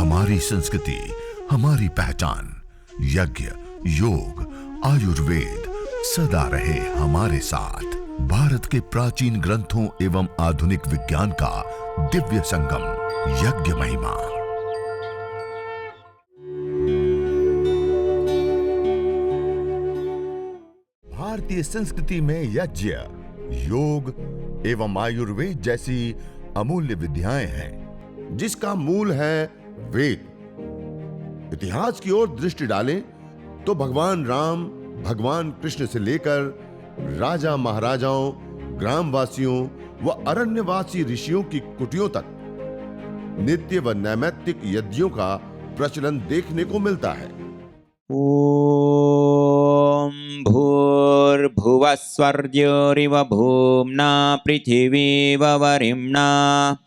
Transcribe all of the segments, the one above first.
हमारी संस्कृति, हमारी पहचान। यज्ञ, योग, आयुर्वेद सदा रहे हमारे साथ। भारत के प्राचीन ग्रंथों एवं आधुनिक विज्ञान का दिव्य संगम, यज्ञ महिमा। भारतीय संस्कृति में यज्ञ, योग एवं आयुर्वेद जैसी अमूल्य विद्याएं हैं, जिसका मूल है वेद। इतिहास की ओर दृष्टि डालें तो भगवान राम, भगवान कृष्ण से लेकर राजा महाराजाओं, ग्रामवासियों व अरण्यवासी ऋषियों की कुटियों तक नित्य व नैमित्तिक यज्ञों का प्रचलन देखने को मिलता है। ओम भूर्भुवः स्वर्योरिव भूम्ना पृथिवीव वरिम्ना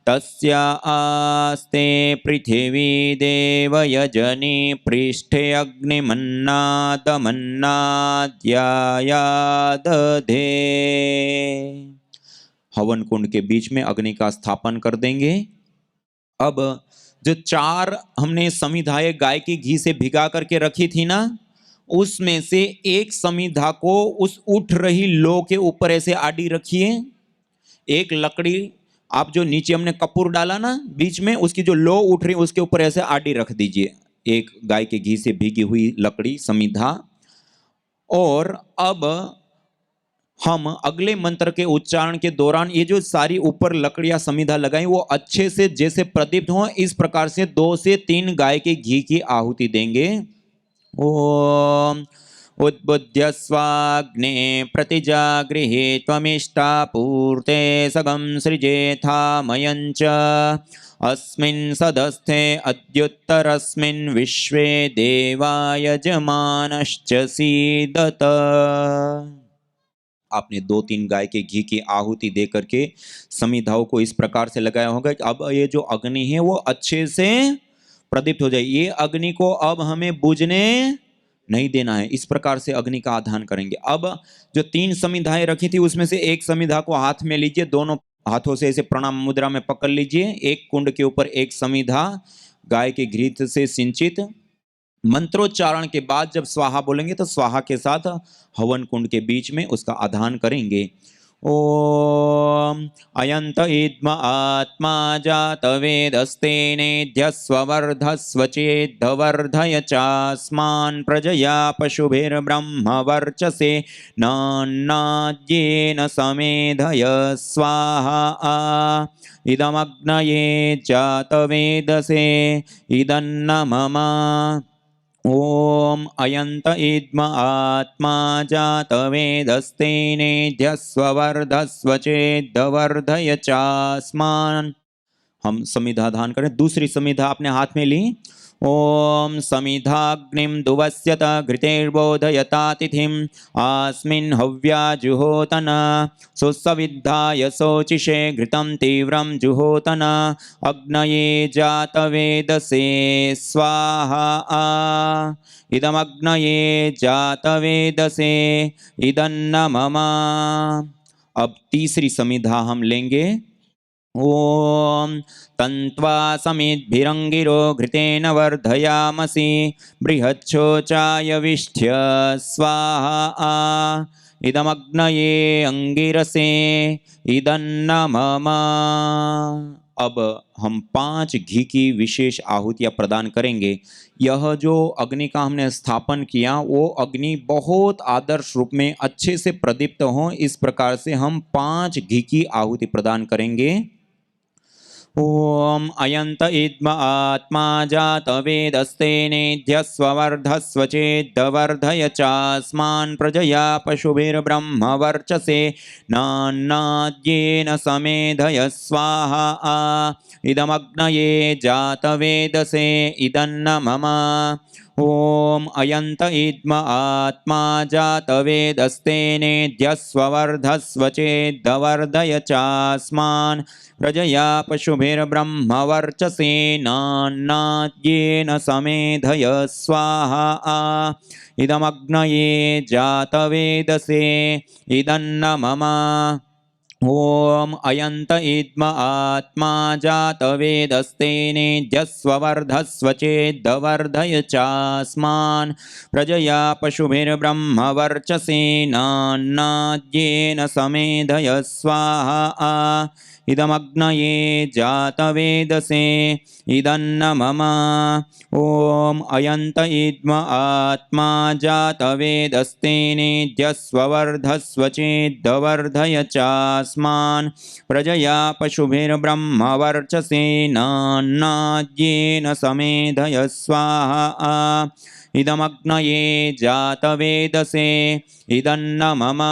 तस्य आस्ते पृथिवी देवयजनी पृष्ठे अग्निमन्नादमन्नाद्यायादधे। हवन कुंड के बीच में अग्नि का स्थापन कर देंगे। अब जो 4 हमने समिधाएं गाय के घी से भिगा करके रखी थी ना, उसमें से एक समिधा को उस उठ रही लो के ऊपर ऐसे आड़ी रखिए। एक लकड़ी आप जो नीचे हमने कपूर डाला ना बीच में, उसकी जो लो उठ रही उसके ऊपर ऐसे आड़ी रख दीजिए, एक गाय के घी से भीगी हुई लकड़ी समिधा। और अब हम अगले मंत्र के उच्चारण के दौरान ये जो सारी ऊपर लकड़ियां समिधा लगाई वो अच्छे से जैसे प्रदीप्त हो, इस प्रकार से 2 से 3 गाय के घी की आहुति देंगे। ओम उद्बुद्ध्य स्वाग्ने प्रतिजागृहे त्वमिष्टा पूर्ते सगं सृजेथामयञ्च अस्मिन् सदस्थे अद्युत्तरस्मिन् विश्वे देवा यजमानश्च सीदत। आपने 2-3 गाय के घी की आहुति दे करके समिधाओं को इस प्रकार से लगाया होगा कि अब ये जो अग्नि है वो अच्छे से प्रदीप्त हो जाए। ये अग्नि को अब हमें बुझने नहीं देना है, इस प्रकार से अग्नि का आधान करेंगे। अब जो 3 समिधाएं रखी थी उसमें से एक समिधा को हाथ में लीजिए, दोनों हाथों से ऐसे प्रणाम मुद्रा में पकड़ लीजिए। एक कुंड के ऊपर एक समिधा गाय के घी से सिंचित। मंत्रोच्चारण के बाद जब स्वाहा बोलेंगे तो स्वाहा के साथ हवन कुंड के बीच में उसका आधान करेंगे। ओम अयंत इद्म आत्मा जात वेदस्तेनेध्यस्वर्धस्व चेद्धवर्धय चास्मान् प्रजया पशुभिर्ब्रह्म वर्चसे नान्नाद्येन समेधय स्वाहा इदमग्नये जात वेदसे इदन्न मम। ओम अयंत इद्म आत्मा जात वेदस्तेनेध्यस्वर्धस्व चेद्धवर्धय चास्मान्। हम समिधा धान करें। दूसरी समिधा अपने हाथ में ली। ओम समिधाग्निं दुवस्यत घृतेर्बोधयतातिथिम् आस्मिन् हव्या जुहोतन सुसविद्धाय शोचिषे घृतं तीव्रं जुहोतन अग्नये जातवेदसे स्वाहा इदमग्नये जातवेदसे इदन्न मम। अब तीसरी समिधा हम लेंगे। ओम तन्त्वा समिद्भिरंगिरो घृतेन वर्धयामसि बृहच्छोचाय विष्ठ्य स्वाहा इदमग्नये अंगिरसे इदन्न मम। अब हम 5 घी की विशेष आहुतियां प्रदान करेंगे। यह जो अग्नि का हमने स्थापन किया वो अग्नि बहुत आदर्श रूप में अच्छे से प्रदीप्त हो, इस प्रकार से हम 5 घी की आहुति प्रदान करेंगे। ओम अयंत इद्म आत्मा जात वेदस्तेनेध्यस्वर्धस्व चेद्धवर्धय चास्मान् प्रजया पशुभिर्ब्रह्म वर्चसे नान्नाद्येन समेधय स्वाहा इदमग्नये जात वेदसे इदन्न मम। ओम अयंत इद्म आत्मा जात वेदस्तेनेध्यस्वर्धस्व चेद्धवर्धय चास्मान् प्रजया पशुभिर्ब्रह्म वर्चसे नान्नाद्येन समेधय स्वाहा इदमग्नये जात वेदसे इदन्न मम। ओम अयंत इद्म आत्मा जातवेदस्तेनेद्यस्ववर्धस्व चेद्वर्धय चास्मान् प्रजया पशुभिर्ब्रह्मवर्चसेनान्नाद्येन समेधय स्वाहा इदमग्नये जातवेदसे इदन्न मम ओम अयंत इद्म आत्मा जातवेदस्तेनेद्यस्ववर्धस्व चेद्वर्धय चास्मान् प्रजया पशुभिर्ब्रह्मवर्चसेनान्नाद्येन समेधय स्वाहा इदमग्नये जातवेदसे इदन्न मम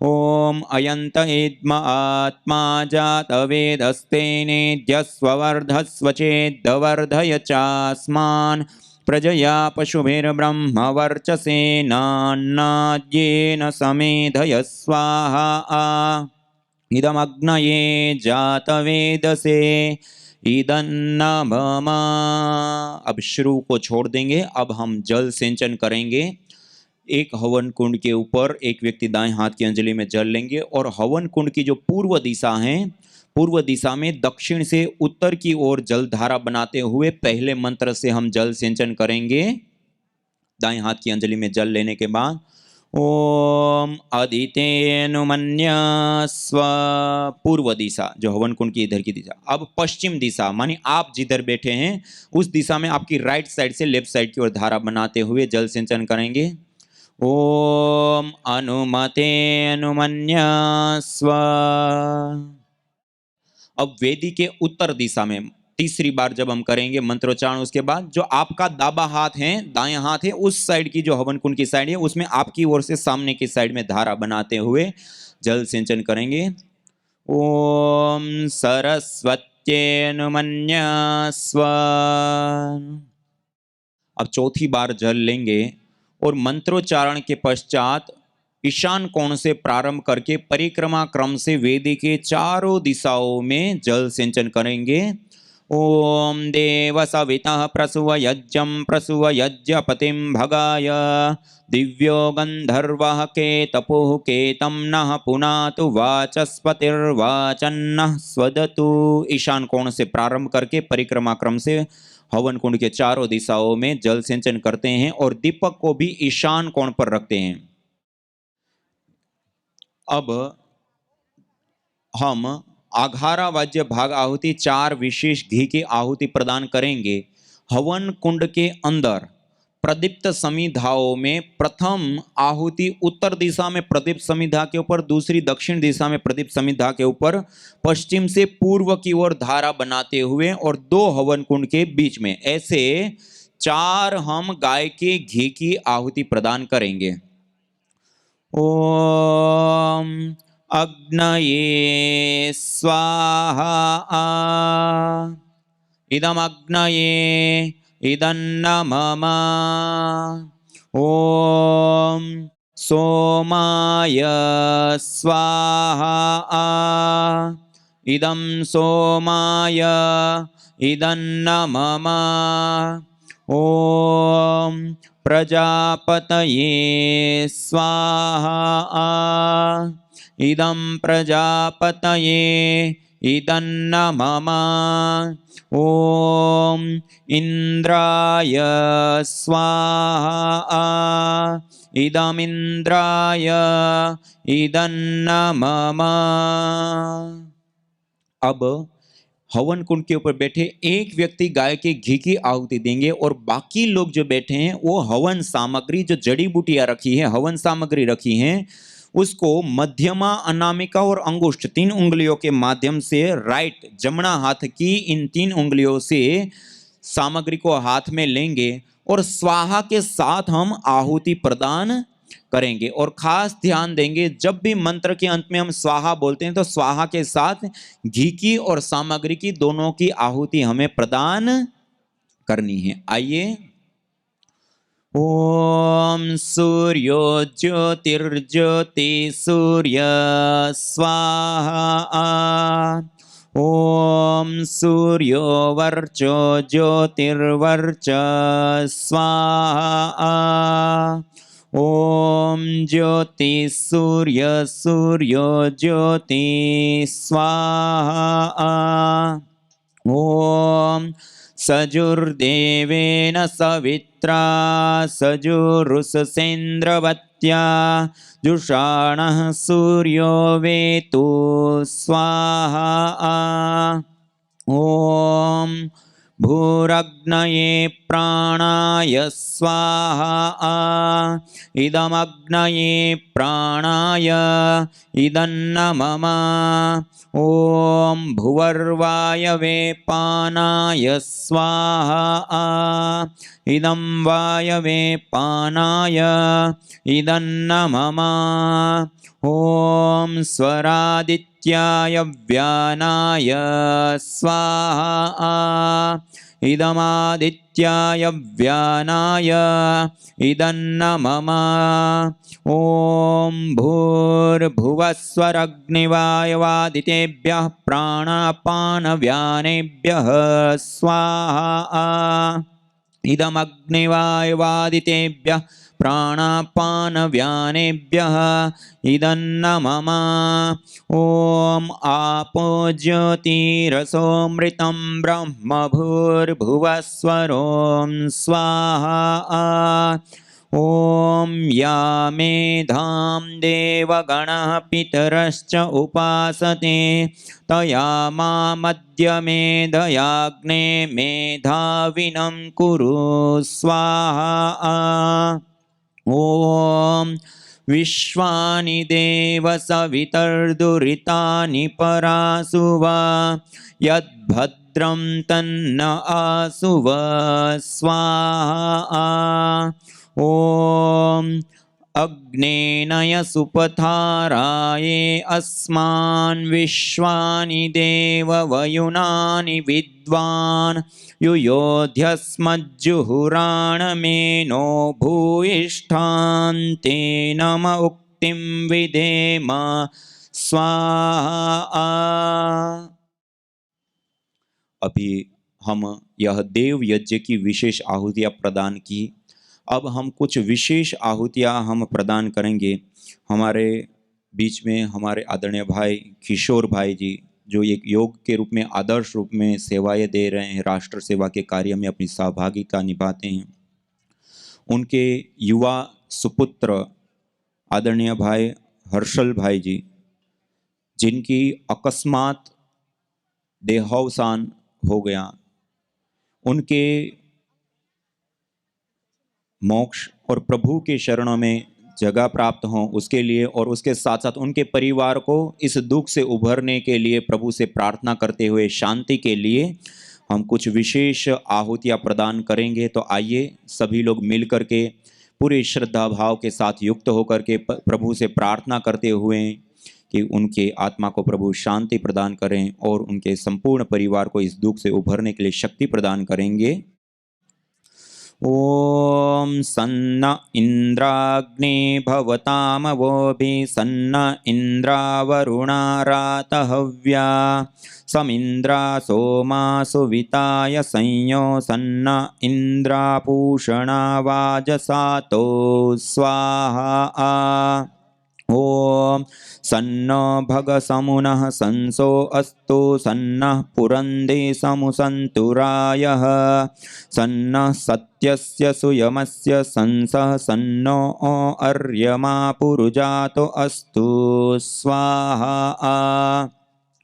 ओम अयंत इद्म आत्मा जातवेदस्तेनेद्यस्ववर्धस्व चेद्वर्धय चास्मान् प्रजया पशुभिर्ब्रह्मवर्चसेनान्नाद्येन समेधय स्वाहा इदमग्नये जातवेदसे इदन्न मम। अब श्रु को छोड़ देंगे। अब हम जल सिंचन करेंगे। एक हवन कुंड के ऊपर एक व्यक्ति दाएं हाथ की अंजलि में जल लेंगे और हवन कुंड की जो पूर्व दिशा है, पूर्व दिशा में दक्षिण से उत्तर की ओर जल धारा बनाते हुए पहले मंत्र से हम जल सिंचन करेंगे। दाएं हाथ की अंजलि में जल लेने के बाद ओम अदितेनुमन्यस्व, पूर्व दिशा जो हवन कुंड की इधर की दिशा। अब पश्चिम दिशा मानी आप जिधर बैठे हैं उस दिशा में आपकी राइट साइड से लेफ्ट साइड की ओर धारा बनाते हुए जल सिंचन करेंगे। ओम अनुमतेनुमन्यस्व। अब वेदी के उत्तर दिशा में तीसरी बार जब हम करेंगे मंत्रोच्चारण, उसके बाद जो आपका दाबा हाथ है, दाएं हाथ है, उस साइड की जो हवन कुंड की साइड है उसमें आपकी ओर से सामने की साइड में धारा बनाते हुए जल सिंचन करेंगे। ओम सरस्वत्यनुमन्यस्व। अब चौथी बार जल लेंगे और मंत्रोच्चारण के पश्चात ईशान कोण से प्रारंभ करके परिक्रमा क्रम से वेदी के चारों दिशाओं में जल सिंचन करेंगे। ओम देव सवितः प्रसुव यज्ञं प्रसुव यज्ञपतिं भगाय दिव्यो गंधर्वः केतपुः केतं नः पुनातु वाचस्पतिर्वाचन्नः स्वदतु। ईशान कोण से प्रारंभ करके परिक्रमा क्रम से हवन कुंड के चारों दिशाओं में जल सिंचन करते हैं और दीपक को भी ईशान कोण पर रखते हैं। अब हम आघारा वाद्य भाग आहुति 4 विशेष घी की आहुति प्रदान करेंगे। हवन कुंड के अंदर प्रदीप्त समिधाओं में प्रथम आहुति उत्तर दिशा में प्रदीप्त समिधा के ऊपर, दूसरी दक्षिण दिशा में प्रदीप्त समिधा के ऊपर, पश्चिम से पूर्व की ओर धारा बनाते हुए और 2 हवन कुंड के बीच में, ऐसे 4 हम गाय के घी की आहुति प्रदान करेंगे। ओम अग्नये स्वाहा इदमग्नये इदन्न मम ओम सोमाय स्वाहा इदं सोमाय इदन्न मम ओम प्रजापतये स्वाहा इदं प्रजापतये इदन्न मम ओम इंद्राय स्वाहा इदमिंद्राय इदन्न मम। अब हवन कुंड के ऊपर बैठे एक व्यक्ति गाय के घी की आहुति देंगे और बाकी लोग जो बैठे हैं वो हवन सामग्री, जो जड़ी बूटियां रखी है, हवन सामग्री रखी हैं, उसको मध्यमा, अनामिका और अंगुष्ठ 3 उंगलियों के माध्यम से राइट, जमना हाथ की इन 3 उंगलियों से सामग्री को हाथ में लेंगे और स्वाहा के साथ हम आहुति प्रदान करेंगे। और खास ध्यान देंगे, जब भी मंत्र के अंत में हम स्वाहा बोलते हैं तो स्वाहा के साथ घी की और सामग्री की दोनों की आहुति हमें प्रदान करनी है। आइए। ओम सूर्यो ज्योतिर्ज्योति सूर्य स्वाहा ओम सूर्यो वर्चो ज्योतिर्वर्च स्वाहा ॐ ज्योति सूर्य सूर्यो ज्योति स्वाहा ॐ सजुर्देवेन सवित्रा सजुरुषसेन्द्रवत्या जुषाणः सूर्यो वेतु स्वाहा ॐ भूरग्नये प्राणाय स्वाहा इदमग्नये प्राणाय इदन्नमम ॐ भुवर्वायवे पानाय स्वाहा इदं वायवे पानाय इदन्नमम ॐ स्वरादित्याय व्यानाय स्वाहा इदमादित्याय व्यानाय इदन्नमम ॐ भूर्भुवस्वरग्निवायवादितेभ्यः प्राणापानव्यानेभ्यः स्वाहा इदमग्निवायवादितेभ्यः प्राणापानव्यानेभ्यः इदन्नमम ॐ आपो ज्योतिरसोऽमृतं ब्रह्म भूर्भुवस्वरों स्वाहा ॐ या मेधां देवगणः पितरश्च उपासते तया मामद्य मेधयाग्ने मेधाविनं कुरु स्वाहा ॐ विश्वानि देव सवितर्दुरितानि परासुव यद्भद्रं तन्न आसुव स्वाहा ॐ अग्नेनय सुपथाराये अस्मान् विश्वानि देववयुनानि विद्वान् युयोध्यस्मज्जुहुराणमेनो भूयिष्ठान्ते नम उक्तिं विधेम स्वाहा। अभी हम यह देव यज्ञ की विशेष आहुतियाँ प्रदान की। अब हम कुछ विशेष आहुतियाँ हम प्रदान करेंगे। हमारे बीच में हमारे आदरणीय भाई किशोर भाई जी, जो एक योग के रूप में आदर्श रूप में सेवाएं दे रहे हैं, राष्ट्र सेवा के कार्य में अपनी सहभागिता निभाते हैं, उनके युवा सुपुत्र आदरणीय भाई हर्षल भाई जी, जिनकी अकस्मात देहावसान हो गया, उनके मोक्ष और प्रभु के शरणों में जगह प्राप्त हो, उसके लिए और उसके साथ साथ उनके परिवार को इस दुख से उभरने के लिए प्रभु से प्रार्थना करते हुए शांति के लिए हम कुछ विशेष आहुतियाँ प्रदान करेंगे। तो आइए सभी लोग मिल करके पूरे श्रद्धा भाव के साथ युक्त होकर के प्रभु से प्रार्थना करते हुए कि उनके आत्मा को प्रभु शांति प्रदान करें और उनके संपूर्ण परिवार को इस दुख से उभरने के लिए शक्ति प्रदान करेंगे। ॐ सन्न इन्द्राग्ने भवतामवोभिः सन्न इन्द्रावरुणा रातहव्या समिन्द्रा सोमा सुविताय संयो सन्न इन्द्रापूषणा वाजसातो स्वाहा ॐ सन्नो भगसमुनः संसो अस्तु सन्नः पुरन्दे समुसन्तुरायः सन्नः सत्यस्य सुयमस्य संसः सन्नो अर्यमा पुरुजातो अस्तु स्वाहा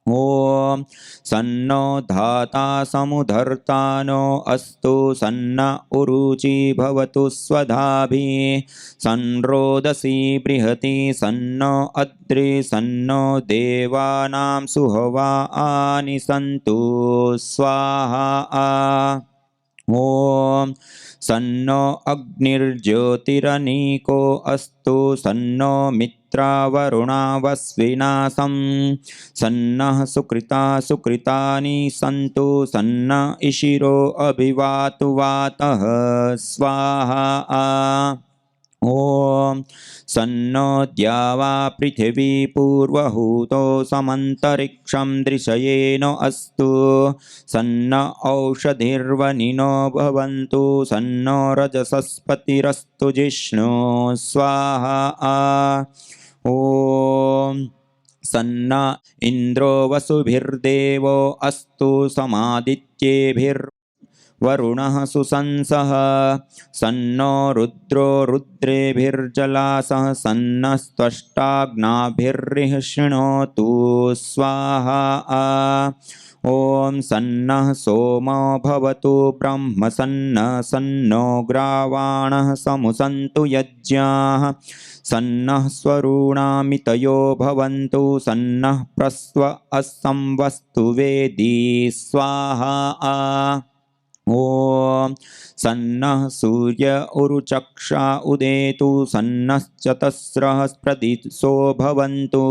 ॐ सन्नो धाता समुधर्तानो अस्तु सन्न उरुचि भवतु स्वधाभिः संरोदसी बृहति सन्नो अद्रि सन्नो देवानां सुहवानि सन्तु स्वाहा ॐ सन्नो अग्निर्ज्योतिरनीको अस्तु सन्नो मित्रावरुणावस्विनासं सन्नः सुकृता सुकृतानि सन्तु सन्न इशिरो अभिवातु वातः स्वाहा ॐ सन्नो द्यावा पृथिवी पूर्वहूतो समन्तरिक्षं दृशयेन अस्तु सन्न औषधिर्वनिनो भवन्तु सन्नो रजसस्पतिरस्तु जिष्णु स्वाहा ॐ सन्न इन्द्रो वसुभिर्देवो अस्तु समादित्येभिर्वरुणः सुशंसः सन्नो रुद्रो रुद्रेभिर्जलासः सन्नस्त्वष्टाग्नाभिर्रिः शृणोतु स्वाहा ॐ सन्नः सोमो भवतु ब्रह्म सन्नो ग्रावाणः समुसन्तु यज्ञाः सन्नः स्वरूणामितयो भवन्तु सन्नः प्रस्व असंवस्तु वेदी स्वाहा ॐ सन्नः सूर्य उरुचक्षा उदेतु सन्नश्चतस्रः प्रदिशो भवन्तु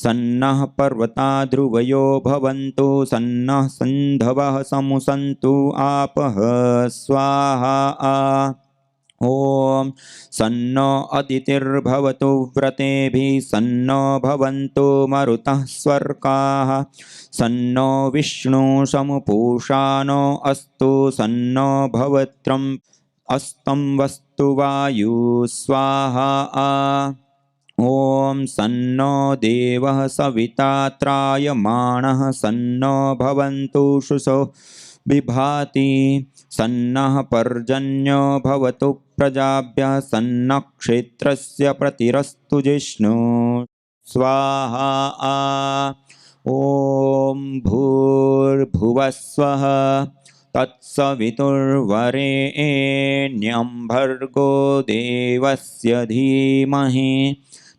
सन्नः पर्वता ध्रुवयो भवन्तु सन्नः सन्धवः समुसन्तु आपः स्वाहा ॐ सन्नो अदितिर्भवतु व्रतेभिः सन्नो भवन्तु मरुतः स्वर्काः सन्नो विष्णु समुपूषानो अस्तु सन्नो भवत्रम् अस्तं वस्तु वायु स्वाहा ॐ सन्नो देवः सविता त्रायमाणः सन्नो भवन्तु शुशो बिभाति सन्नः पर्जन्यो भवतु प्रजाभ्यः सन्नः क्षेत्रस्य प्रतिरस्तु जिष्णु स्वाहा ॐ भूर्भुवस्वः तत्सवितुर्वरेण्यं भर्गो देवस्य धीमहि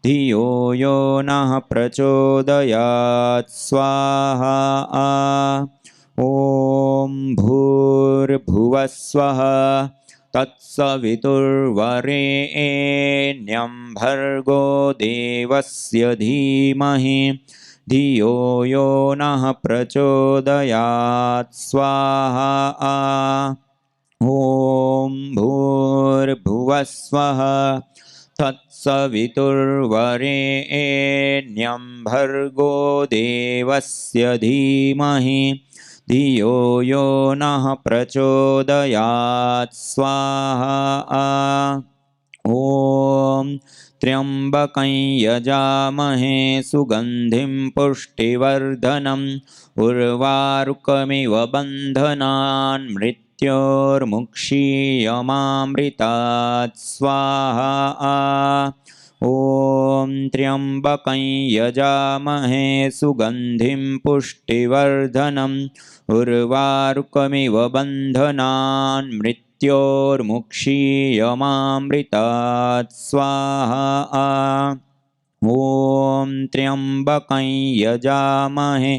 धियो यो नः प्रचोदयात् स्वाहा ॐ भूर्भुवस्वः तत्सवितुर्वरेण्यं भर्गो देवस्य धीमहि धियो यो नः प्रचोदयात् स्वाहा ॐ भूर्भुवस्वः तत्सवितुर्वरेण्यं भर्गो देवस्य धीमहि धियो यो नः प्रचोदयात् स्वाहा ॐ त्र्यम्बकं यजामहे सुगन्धिं पुष्टिवर्धनम् उर्वारुकमिव बन्धनान् मृत्योर्मुक्षीयमामृतात् स्वाहा ॐ त्र्यम्बकं यजामहे सुगन्धिं पुष्टिवर्धनम् उर्वारुकमिव बन्धनान् मृत्योर्मुक्षीयमामृतात् स्वाहा ॐ त्र्यम्बकं यजामहे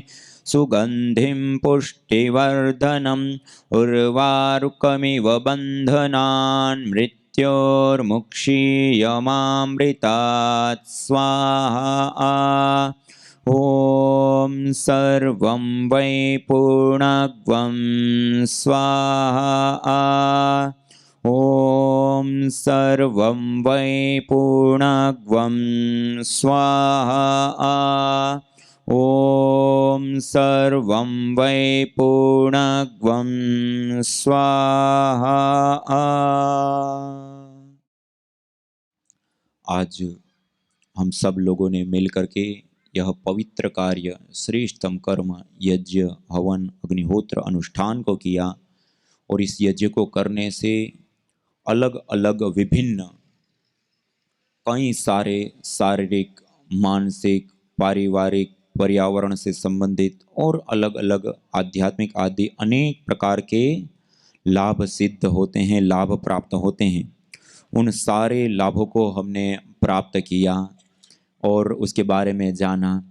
सुगन्धिं पुष्टिवर्धनम् उर्वारुकमिव बन्धनान् मृत्योर्मुक्षीयमामृतात् स्वाहा ॐ सर्वं वै पूर्णत्वं स्वाहा ॐ सर्वं वै पूर्णत्वं स्वाहा ॐ सर्वं वै पूर्णत्वं स्वाहा आज हम सब लोगों ने मिल करके यह पवित्र कार्य श्रेष्ठतम कर्म यज्ञ हवन अग्निहोत्र अनुष्ठान को किया और इस यज्ञ को करने से अलग अलग विभिन्न कई सारे शारीरिक मानसिक पारिवारिक पर्यावरण से संबंधित और अलग अलग आध्यात्मिक आदि अनेक प्रकार के लाभ सिद्ध होते हैं लाभ प्राप्त होते हैं। उन सारे लाभों को हमने प्राप्त किया और उसके बारे में जाना।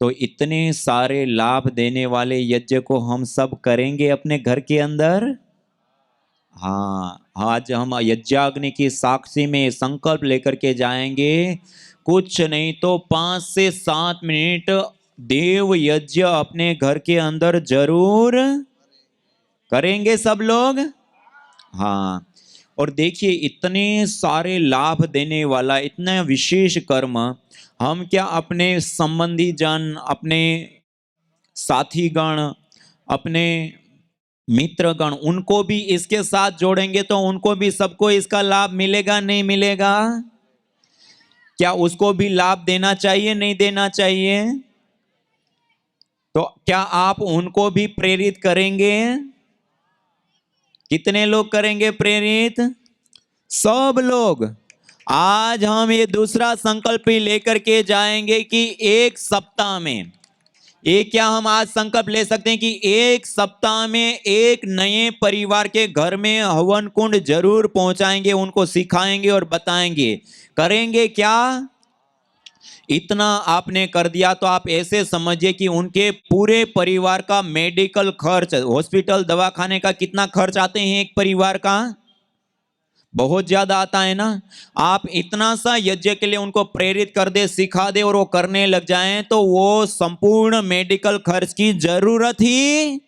तो इतने सारे लाभ देने वाले यज्ञ को हम सब करेंगे अपने घर के अंदर। हाँ, आज हम यज्ञाग्नि की साक्षी में संकल्प लेकर के जाएंगे, कुछ नहीं तो 5 से 7 मिनट देव यज्ञ अपने घर के अंदर जरूर करेंगे सब लोग। हाँ, और देखिए इतने सारे लाभ देने वाला इतना विशेष कर्म हम क्या अपने संबंधी जन, अपने साथी गण, अपने मित्र गण उनको भी इसके साथ जोड़ेंगे तो उनको भी सबको इसका लाभ मिलेगा नहीं मिलेगा? क्या उसको भी लाभ देना चाहिए नहीं देना चाहिए? तो क्या आप उनको भी प्रेरित करेंगे? कितने लोग करेंगे प्रेरित? सब लोग। आज हम ये दूसरा संकल्प ही लेकर के जाएंगे कि एक सप्ताह में, एक क्या हम आज संकल्प ले सकते हैं कि एक सप्ताह में एक नए परिवार के घर में हवन कुंड जरूर पहुंचाएंगे, उनको सिखाएंगे और बताएंगे। करेंगे क्या? इतना आपने कर दिया तो आप ऐसे समझिए कि उनके पूरे परिवार का मेडिकल खर्च, हॉस्पिटल दवाखाने का कितना खर्च आते हैं एक परिवार का? बहुत ज्यादा आता है ना। आप इतना सा यज्ञ के लिए उनको प्रेरित कर दे, सिखा दे और वो करने लग जाएं तो वो संपूर्ण मेडिकल खर्च की जरूरत ही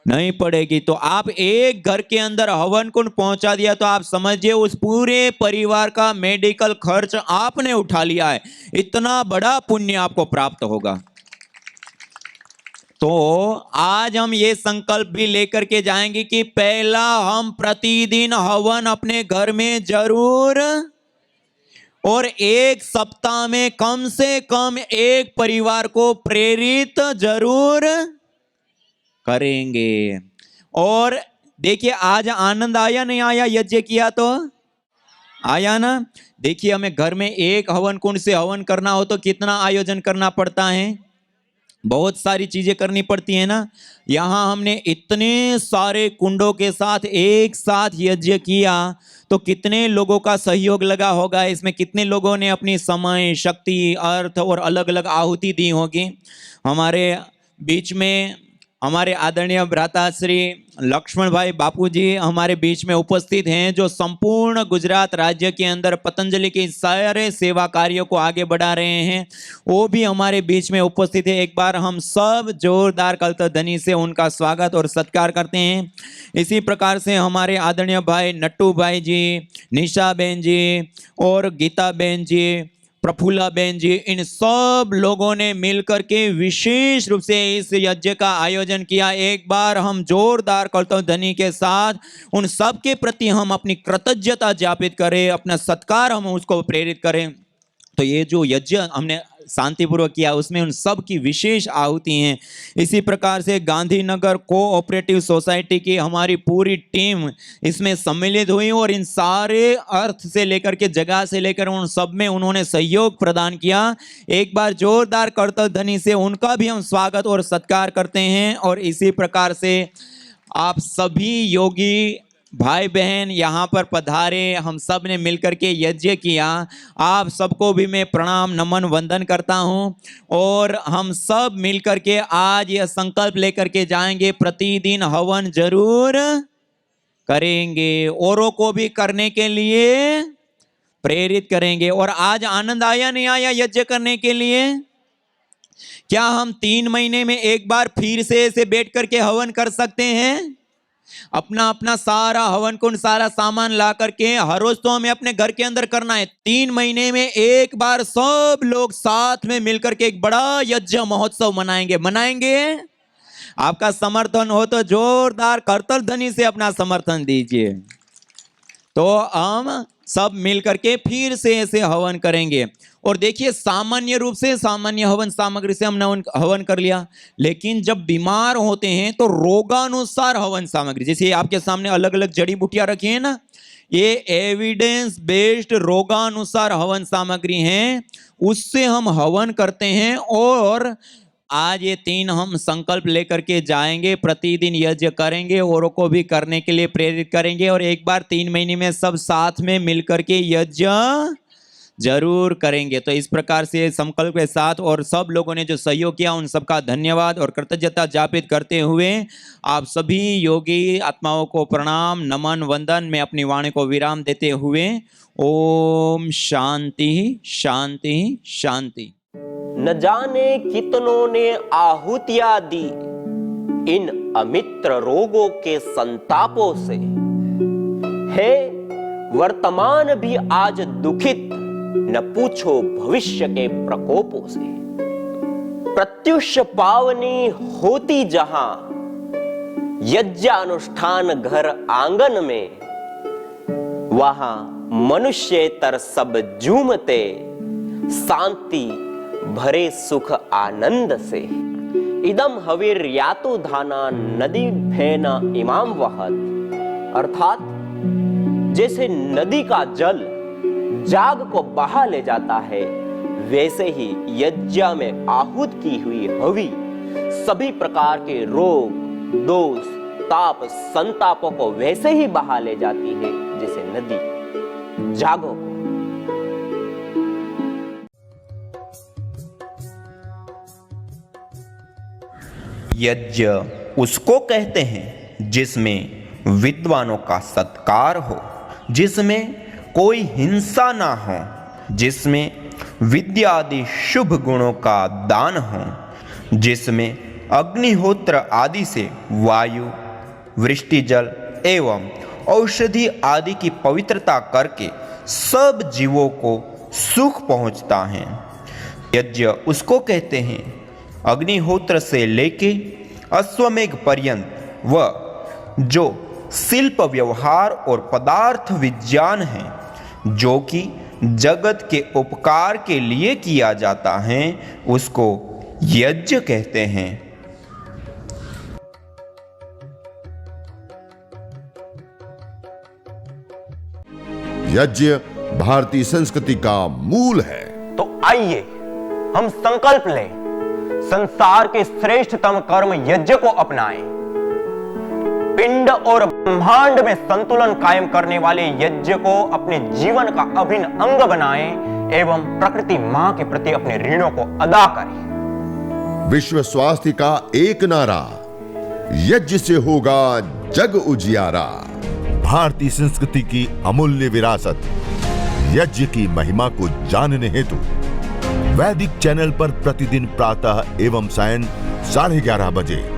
नहीं पड़ेगी। तो आप एक घर के अंदर हवन कुंड पहुंचा दिया तो आप समझिए उस पूरे परिवार का मेडिकल खर्च आपने उठा लिया है। इतना बड़ा पुण्य आपको प्राप्त होगा। तो आज हम ये संकल्प भी लेकर के जाएंगे कि पहला हम प्रतिदिन हवन अपने घर में जरूर, और एक सप्ताह में कम से कम एक परिवार को प्रेरित जरूर करेंगे। और देखिए आज आनंद आया नहीं आया? यज्ञ किया तो आया ना। देखिए हमें घर में एक हवन कुंड से हवन करना हो तो कितना आयोजन करना पड़ता है, बहुत सारी चीजें करनी पड़ती है ना। यहां हमने इतने सारे कुंडों के साथ एक साथ यज्ञ किया तो कितने लोगों का सहयोग लगा होगा, इसमें कितने लोगों ने अपनी समय, शक्ति, अर्थ और अलग अलग आहुति दी होगी। हमारे बीच में हमारे आदरणीय भ्राता श्री लक्ष्मण भाई बापू जी हमारे बीच में उपस्थित हैं, जो संपूर्ण गुजरात राज्य के अंदर पतंजलि के सारे सेवा कार्यों को आगे बढ़ा रहे हैं। वो भी हमारे बीच में उपस्थित है। एक बार हम सब जोरदार कलतध्वनि से उनका स्वागत और सत्कार करते हैं। इसी प्रकार से हमारे आदरणीय भाई नट्टू भाई जी, निशा बहन जी और गीता बहन जी, प्रफुल्ला बहन जी, इन सब लोगों ने मिलकर के विशेष रूप से इस यज्ञ का आयोजन किया। एक बार हम जोरदार कलतध्वनि के साथ उन सब के प्रति हम अपनी कृतज्ञता ज्ञापित करें, अपना सत्कार हम उसको प्रेरित करें। तो ये जो यज्ञ हमने शांतिपूर्वक किया उसमें उन सब की विशेष आहुति हैं। इसी प्रकार से गांधीनगर कोऑपरेटिव सोसाइटी की हमारी पूरी टीम इसमें सम्मिलित हुई और इन सारे अर्थ से लेकर के जगह से लेकर उन सब में उन्होंने सहयोग प्रदान किया। एक बार जोरदार करतध्वनि से उनका भी हम स्वागत और सत्कार करते हैं। और इसी प्रकार से आप सभी योगी भाई बहन यहाँ पर पधारे, हम सब ने मिलकर के यज्ञ किया। आप सबको भी मैं प्रणाम नमन वंदन करता हूँ। और हम सब मिलकर के आज यह संकल्प लेकर के जाएंगे, प्रतिदिन हवन जरूर करेंगे, औरों को भी करने के लिए प्रेरित करेंगे। और आज आनंद आया नहीं आया यज्ञ करने के लिए? क्या हम 3 महीने में एक बार फिर से ऐसे बैठ करके हवन कर सकते हैं? अपना अपना सारा हवन कुंड, सारा सामान ला करके हर रोज तो हमें अपने घर के अंदर करना है। 3 महीने में एक बार सब लोग साथ में मिलकर के एक बड़ा यज्ञ महोत्सव मनाएंगे। आपका समर्थन हो तो जोरदार करतध्वनि से अपना समर्थन दीजिए। तो हम सब मिलकर के फिर से ऐसे हवन करेंगे। और देखिए सामान्य रूप से सामान्य हवन सामग्री से हमने हवन कर लिया, लेकिन जब बीमार होते हैं तो रोगानुसार हवन सामग्री, जैसे आपके सामने अलग अलग जड़ी बूटियां रखी है ना, ये एविडेंस बेस्ड रोगानुसार हवन सामग्री हैं, उससे हम हवन करते हैं। और आज ये 3 हम संकल्प लेकर के जाएंगे, प्रतिदिन यज्ञ करेंगे, औरों को भी करने के लिए प्रेरित करेंगे। और एक बार 3 महीने में सब साथ में मिलकर के यज्ञ जरूर करेंगे। तो इस प्रकार से संकल्प के साथ और सब लोगों ने जो सहयोग किया उन सबका धन्यवाद और कृतज्ञता ज्ञापित करते हुए आप सभी योगी आत्माओं को प्रणाम नमन वंदन में अपनी वाणी को विराम देते हुए ओम शांति शांति शांति। न जाने कितनों ने आहुतियां दी इन अमित्र रोगों के संतापों से। हे वर्तमान भी आज दुखित, न पूछो भविष्य के प्रकोपों से। प्रत्युष पावनी होती जहां, यज्ञानुष्ठान घर आंगन में, वहां मनुष्येतर सब झूमते, शांति भरे सुख आनंद से। इदम हविर्यातु धाना नदी फेना इमाम वहत। अर्थात जैसे नदी का जल जाग को बहा ले जाता है, वैसे ही यज्ञ में आहूत की हुई हवि सभी प्रकार के रोग, दोष, ताप, संतापों को वैसे ही बहा ले जाती है जैसे नदी जागो को। यज्ञ उसको कहते हैं जिसमें विद्वानों का सत्कार हो, जिसमें कोई हिंसा ना हो, जिसमें विद्या आदि शुभ गुणों का दान हो, जिसमें अग्निहोत्र आदि से वायु, वृष्टि जल एवं औषधि आदि की पवित्रता करके सब जीवों को सुख पहुंचता है। यज्ञ उसको कहते हैं अग्निहोत्र से लेके अश्वमेघ पर्यंत व जो शिल्प व्यवहार और पदार्थ विज्ञान है, जो कि जगत के उपकार के लिए किया जाता है, उसको यज्ञ कहते हैं। यज्ञ भारतीय संस्कृति का मूल है। तो आइए हम संकल्प लें, संसार के श्रेष्ठतम कर्म यज्ञ को अपनाएं। पिंड और ब्रह्मांड में संतुलन कायम करने वाले यज्ञ को अपने जीवन का अभिन्न अंग बनाएं एवं प्रकृति मां के प्रति अपने ऋणों को अदा करें। विश्व स्वास्थ्य का एक नारा, यज्ञ से होगा जग उजियारा। भारतीय संस्कृति की अमूल्य विरासत यज्ञ की महिमा को जानने हेतु वैदिक चैनल पर प्रतिदिन प्रातः एवं सायं 11:30 बजे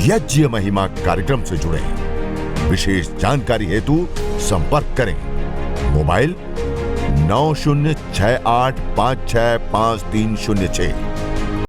यज्ञ महिमा कार्यक्रम से जुड़े। विशेष जानकारी हेतु संपर्क करें। मोबाइल 9068565306।